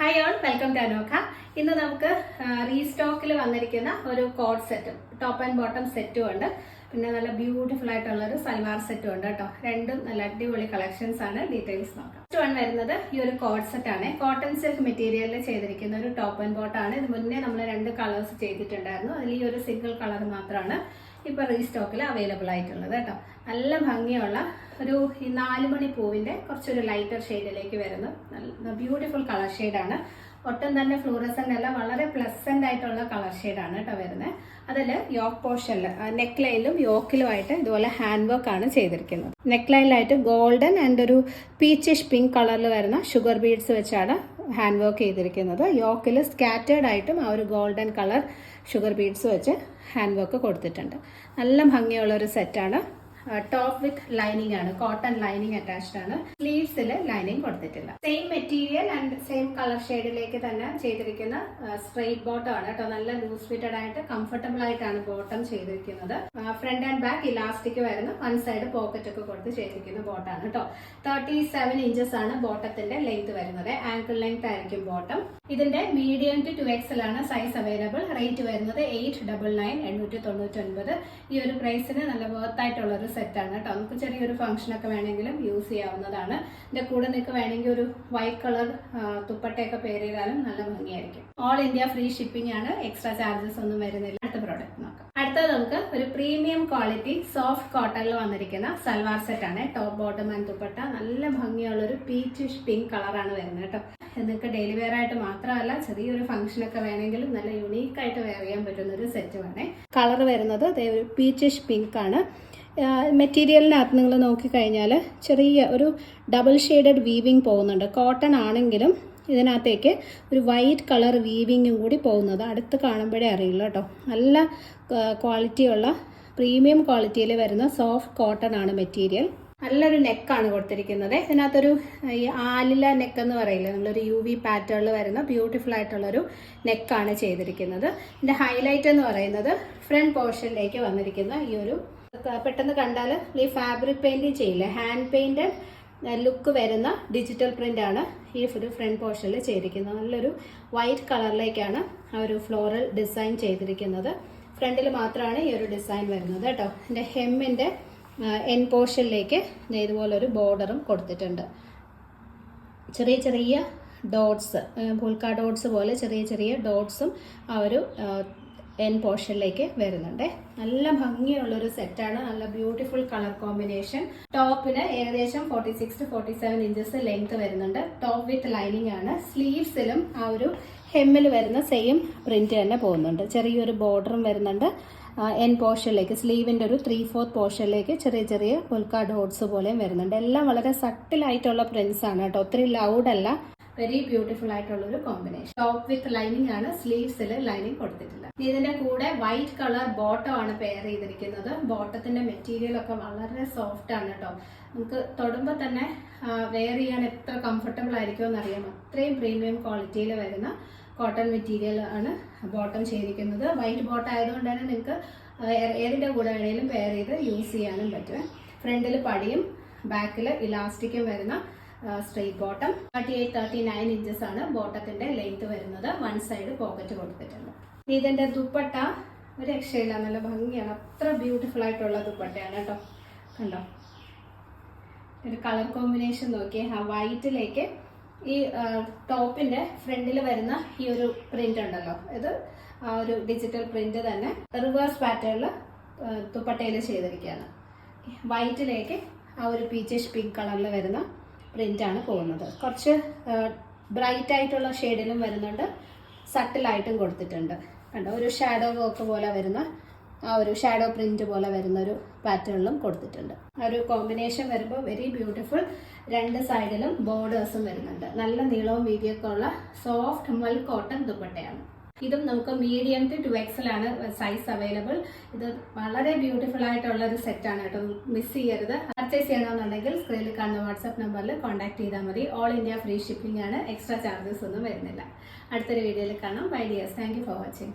Hi all, welcome to Anokha. ഇന്ന് നമുക്ക് റീസ്റ്റോക്കിൽ വന്നിരിക്കുന്ന ഒരു കോഡ് സെറ്റും ടോപ്പ് ആൻഡ് ബോട്ടം സെറ്റും ഉണ്ട്. പിന്നെ നല്ല ബ്യൂട്ടിഫുൾ ആയിട്ടുള്ള ഒരു സൽവാർ സെറ്റും ഉണ്ട് കേട്ടോ. രണ്ടും നല്ല അടിപൊളി കളക്ഷൻസ് ആണ്. ഡീറ്റെയിൽസ് നോക്കാം. ഫസ്റ്റ് വൺ വരുന്നത് ഈ ഒരു കോഡ് സെറ്റ് ആണ്. കോട്ടൺ സിൽക്ക് മെറ്റീരിയലിൽ ചെയ്തിരിക്കുന്ന ഒരു ടോപ്പ് ആൻഡ് ബോട്ടം ആണ്. ഇത് മുന്നേ നമ്മൾ 2 കളേഴ്സ് ചെയ്തിട്ടുണ്ടായിരുന്നു. അതിൽ ഈ ഒരു സിംഗിൾ കളർ മാത്രമാണ് ഇപ്പൊ റീസ്റ്റോക്കിൽ അവൈലബിൾ ആയിട്ടുള്ളത് കേട്ടോ. നല്ല ഭംഗിയുള്ള ഒരു 4 മണി പൂവിന്റെ കുറച്ചൊരു ലൈറ്റർ ഷെയ്ഡിലേക്ക് വരുന്ന നല്ല ബ്യൂട്ടിഫുൾ കളർ ഷെയ്ഡാണ്. ഒട്ടും തന്നെ ഫ്ലൂറസെന്റ് അല്ല, വളരെ പ്ലസന്റ് ആയിട്ടുള്ള കളർ ഷെയ്ഡാണ് കേട്ടോ വരുന്നത്. അതിൽ യോക്ക് പോർഷനിൽ നെക്ക് ലൈനിലും യോക്കിലുമായിട്ട് ഇതുപോലെ ഹാൻഡ് വർക്ക് ആണ് ചെയ്തിരിക്കുന്നത്. നെക്ക് ലൈനിലായിട്ട് ഗോൾഡൻ ആൻഡ് ഒരു പീച്ചിഷ് പിങ്ക് കളറിൽ വരുന്ന ഷുഗർ ബീഡ്സ് വെച്ചാണ് ഹാൻഡ് വർക്ക് ചെയ്തിരിക്കുന്നത്. യോക്കിൽ സ്കാറ്റേർഡ് ആയിട്ടും ആ ഒരു ഗോൾഡൻ കളർ ഷുഗർ ബീഡ്സ് വെച്ച് ഹാൻഡ് വർക്ക് കൊടുത്തിട്ടുണ്ട്. നല്ല ഭംഗിയുള്ള ഒരു സെറ്റാണ്. ടോപ്പ് വിത്ത് ലൈനിങ് ആണ്, കോട്ടൺ ലൈനിങ് അറ്റാച്ച്ഡ് ആണ്. സ്ലീവ്സിൽ ലൈനിങ് കൊടുത്തിട്ടില്ല. Same material and same colour ഷെയ്ഡിലേക്ക് തന്നെ ചെയ്തിരിക്കുന്ന സ്ട്രെയിറ്റ് ബോട്ടം ആണ് കേട്ടോ. നല്ല ലൂസ് ഫിറ്റഡ് ആയിട്ട് കംഫർട്ടബിൾ ആയിട്ടാണ് ബോട്ടം ചെയ്തിരിക്കുന്നത്. ഫ്രണ്ട് ആൻഡ് ബാക്ക് ഇലാസ്റ്റിക് വരുന്ന 1 സൈഡ് പോക്കറ്റ് ഒക്കെ കൊടുത്ത് ചെയ്തിരിക്കുന്ന ബോട്ടാണ് കേട്ടോ. 37 ഇഞ്ചസ് ആണ് ബോട്ടത്തിന്റെ ലെങ്ത് വരുന്നത്. ആങ്കിൾ ലെങ്ത് ആയിരിക്കും ബോട്ടം. ഇതിന്റെ മീഡിയം ടു 2XL ആണ് സൈസ് അവൈലബിൾ. റേറ്റ് വരുന്നത് 899. ഈ ഒരു പ്രൈസിന് നല്ല വർത്ത് ആയിട്ടുള്ള ഒരു സെറ്റാണ് കേട്ടോ. നമുക്ക് ചെറിയൊരു ഫംഗ്ഷൻ ഒക്കെ വേണമെങ്കിലും യൂസ് ചെയ്യാവുന്നതാണ്. ഇതിന്റെ കൂടെ നിങ്ങൾക്ക് വേണമെങ്കിൽ ഒരു വൈറ്റ് കളർ തുപ്പട്ടയൊക്കെ പെയർ ചെയ്താലും നല്ല ഭംഗിയായിരിക്കും. ഓൾ ഇന്ത്യ ഫ്രീ ഷിപ്പിംഗ് ആണ്, എക്സ്ട്രാ ചാർജസ് ഒന്നും വരുന്നില്ല. അടുത്ത പ്രോഡക്റ്റ് നോക്കാം. അടുത്തത് നമുക്ക് ഒരു പ്രീമിയം ക്വാളിറ്റി സോഫ്റ്റ് കോട്ടണിൽ വന്നിരിക്കുന്ന സൽവാർ സെറ്റ് ആണ്. ടോപ്പ് ബോട്ടം ആൻഡ് തുപ്പട്ട നല്ല ഭംഗിയുള്ള ഒരു പീച്ചിഷ് പിങ്ക് കളറാണ് വരുന്നത് കേട്ടോ. നിങ്ങൾക്ക് ഡെയിലി വെയർ ആയിട്ട് മാത്രമല്ല, ചെറിയൊരു ഫംഗ്ഷൻ ഒക്കെ വേണമെങ്കിലും നല്ല യുണീക്ക് ആയിട്ട് വെയർ ചെയ്യാൻ പറ്റുന്ന ഒരു സെറ്റ് വേണേ. കളർ വരുന്നത് ഒരു പീച്ചിഷ് പിങ്ക് ആണ്. മെറ്റീരിയലിനകത്ത് നിങ്ങൾ നോക്കിക്കഴിഞ്ഞാൽ ചെറിയ ഒരു ഡബിൾ ഷെയ്ഡഡ് വീവിങ് പോകുന്നുണ്ട്. കോട്ടൺ ആണെങ്കിലും ഇതിനകത്തേക്ക് ഒരു വൈറ്റ് കളർ വീവിങ്ങും കൂടി പോകുന്നത് അടുത്ത് കാണുമ്പോഴേ അറിയില്ല കേട്ടോ. നല്ല ക്വാളിറ്റിയുള്ള പ്രീമിയം ക്വാളിറ്റിയിൽ വരുന്ന സോഫ്റ്റ് കോട്ടൺ ആണ് മെറ്റീരിയൽ. നല്ലൊരു നെക്കാണ് കൊടുത്തിരിക്കുന്നത്. ഇതിനകത്തൊരു ഈ ആലില നെക്ക് എന്ന് പറയില്ല, നമ്മളൊരു UV പാറ്റേണിൽ വരുന്ന ബ്യൂട്ടിഫുൾ ആയിട്ടുള്ളൊരു നെക്കാണ് ചെയ്തിരിക്കുന്നത്. ഇതിന്റെ ഹൈലൈറ്റ് എന്ന് പറയുന്നത് ഫ്രണ്ട് പോർഷനിലേക്ക് വന്നിരിക്കുന്ന ഈ ഒരു പെട്ടെന്ന് കണ്ടാൽ ഈ ഫാബ്രിക് പെയിന്റിങ് ചെയ്യില്ല, ഹാൻഡ് പെയിന്റഡ് ലുക്ക് വരുന്ന ഡിജിറ്റൽ പ്രിന്റ് ആണ് ഈ ഒരു ഫ്രണ്ട് പോർഷനിൽ ചെയ്തിരിക്കുന്നത്. നല്ലൊരു വൈറ്റ് കളറിലേക്കാണ് ആ ഒരു ഫ്ലോറൽ ഡിസൈൻ ചെയ്തിരിക്കുന്നത്. ഫ്രണ്ടിൽ മാത്രമാണ് ഈ ഒരു ഡിസൈൻ വരുന്നത് കേട്ടോ. ഇതിന്റെ ഹെമ്മിന്റെ എൻ പോർഷനിലേക്ക് ഇതുപോലൊരു ബോർഡറും കൊടുത്തിട്ടുണ്ട്. ചെറിയ ചെറിയ ഡോട്ട്സ്, പുൾക്ക ഡോട്ട്സ് പോലെ ചെറിയ ചെറിയ ഡോട്ട്സും ആ ഒരു എൻ പോർഷനിലേക്ക് വരുന്നുണ്ട്. നല്ല ഭംഗിയുള്ളൊരു സെറ്റാണ്. നല്ല ബ്യൂട്ടിഫുൾ കളർ കോമ്പിനേഷൻ. ടോപ്പിന് ഏകദേശം 46 to 47 ഇഞ്ചസ് ലെങ്ത് വരുന്നുണ്ട്. ടോപ്പ് വിത്ത് ലൈനിങ് ആണ്. സ്ലീവ്സിലും ആ ഒരു ഹെമ്മിൽ വരുന്ന സെയിം പ്രിന്റ് തന്നെ പോകുന്നുണ്ട്. ചെറിയൊരു ബോർഡറും വരുന്നുണ്ട്. എൻ പോർഷനിലേക്ക് സ്ലീവിന്റെ ഒരു 3/4 പോർഷനിലേക്ക് ചെറിയ ചെറിയ പുൽക്ക ഡോട്ട്സ് പോലെയും വരുന്നുണ്ട്. എല്ലാം വളരെ സട്ടിലായിട്ടുള്ള പ്രിന്റ്സ് ആണ് കേട്ടോ. ഒത്തിരി ലൗഡ് അല്ല. വെരി ബ്യൂട്ടിഫുൾ ആയിട്ടുള്ള ഒരു കോമ്പിനേഷൻ. ടോപ്പ് വിത്ത് ലൈനിങ് ആണ്. സ്ലീവ്സിൽ ലൈനിങ് കൊടുത്തിട്ടില്ല. ഇതിന്റെ കൂടെ വൈറ്റ് കളർ ബോട്ടം ആണ് പെയർ ചെയ്തിരിക്കുന്നത്. ബോട്ടത്തിന്റെ മെറ്റീരിയൽ ഒക്കെ വളരെ സോഫ്റ്റ് ആണ് കേട്ടോ. നമുക്ക് തൊടുമ്പോൾ തന്നെ വെയർ ചെയ്യാൻ എത്ര കംഫർട്ടബിൾ ആയിരിക്കും എന്നറിയാം. അത്രയും പ്രീമിയം ക്വാളിറ്റിയിൽ വരുന്ന കോട്ടൺ മെറ്റീരിയൽ ആണ് ബോട്ടം ചെയ്തിരിക്കുന്നത്. വൈറ്റ് ബോട്ടം ആയതുകൊണ്ട് തന്നെ നിങ്ങൾക്ക് ഏതിന്റെ കൂടെ വേണേലും പെയർ ചെയ്ത് യൂസ് ചെയ്യാനും പറ്റും. ഫ്രണ്ടിൽ പടിയും ബാക്കിൽ ഇലാസ്റ്റിക്കും വരുന്ന സ്ട്രെയിറ്റ് ബോട്ടം. 38-39 ഇഞ്ചസ് ആണ് ബോട്ടത്തിന്റെ ലെങ്ത് വരുന്നത്. 1 സൈഡ് പോക്കറ്റ് കൊടുത്തിട്ടുണ്ട്. ഇതിന്റെ ദുപ്പട്ട ഒരു രക്ഷയില്ല, നല്ല ഭംഗിയാണ്. അത്ര ബ്യൂട്ടിഫുൾ ആയിട്ടുള്ള ദുപ്പട്ടയാണ് കേട്ടോ. കണ്ടോ, ഒരു കളർ കോമ്പിനേഷൻ നോക്കിയേ. ആ വൈറ്റിലേക്ക് ഈ ടോപ്പിന്റെ ഫ്രണ്ടിൽ വരുന്ന ഈ ഒരു പ്രിന്റ് ഉണ്ടല്ലോ, ഇത് ആ ഒരു ഡിജിറ്റൽ പ്രിന്റ് തന്നെ റിവേഴ്സ് പാറ്റേണിൽ ദുപ്പട്ടയിൽ ചെയ്തിരിക്കുകയാണ്. വൈറ്റിലേക്ക് ആ ഒരു പീച്ചിഷ് പിങ്ക് കളറിൽ വരുന്ന പ്രിന്റ് ആണ് പോകുന്നത്. കുറച്ച് ബ്രൈറ്റ് ആയിട്ടുള്ള ഷെയ്ഡിലും വരുന്നുണ്ട്, സട്ടിലായിട്ടും കൊടുത്തിട്ടുണ്ട്. കണ്ടോ, ഒരു ഷാഡോ വർക്ക് പോലെ വരുന്ന ആ ഒരു ഷാഡോ പ്രിന്റ് പോലെ വരുന്ന ഒരു പാറ്റേണിലും കൊടുത്തിട്ടുണ്ട്. ആ ഒരു കോമ്പിനേഷൻ വരുമ്പോൾ വെരി ബ്യൂട്ടിഫുൾ. 2 സൈഡിലും ബോർഡേഴ്സും വരുന്നുണ്ട്. നല്ല നീളവും വീതിയൊക്കെ ഉള്ള സോഫ്റ്റ് മൽ കോട്ടൺ ദുപ്പട്ടയാണ്. ഇതും നമുക്ക് മീഡിയം ടു 2XL ആണ് സൈസ് അവൈലബിൾ. ഇത് വളരെ ബ്യൂട്ടിഫുൾ ആയിട്ടുള്ള ഒരു സെറ്റാണ് കേട്ടോ. മിസ് ചെയ്യരുത്. പർച്ചേസ് ചെയ്യണമെന്നുണ്ടെങ്കിൽ സ്ക്രീനിൽ കാണുന്ന വാട്സ്ആപ്പ് നമ്പറിൽ കോൺടാക്ട് ചെയ്താൽ മതി. ഓൾ ഇന്ത്യ ഫ്രീ ഷിപ്പിംഗ് ആണ്, എക്സ്ട്രാ ചാർജസ് ഒന്നും വരുന്നില്ല. അടുത്തൊരു വീഡിയോയിൽ കാണാം. Bye dears, thank you for watching.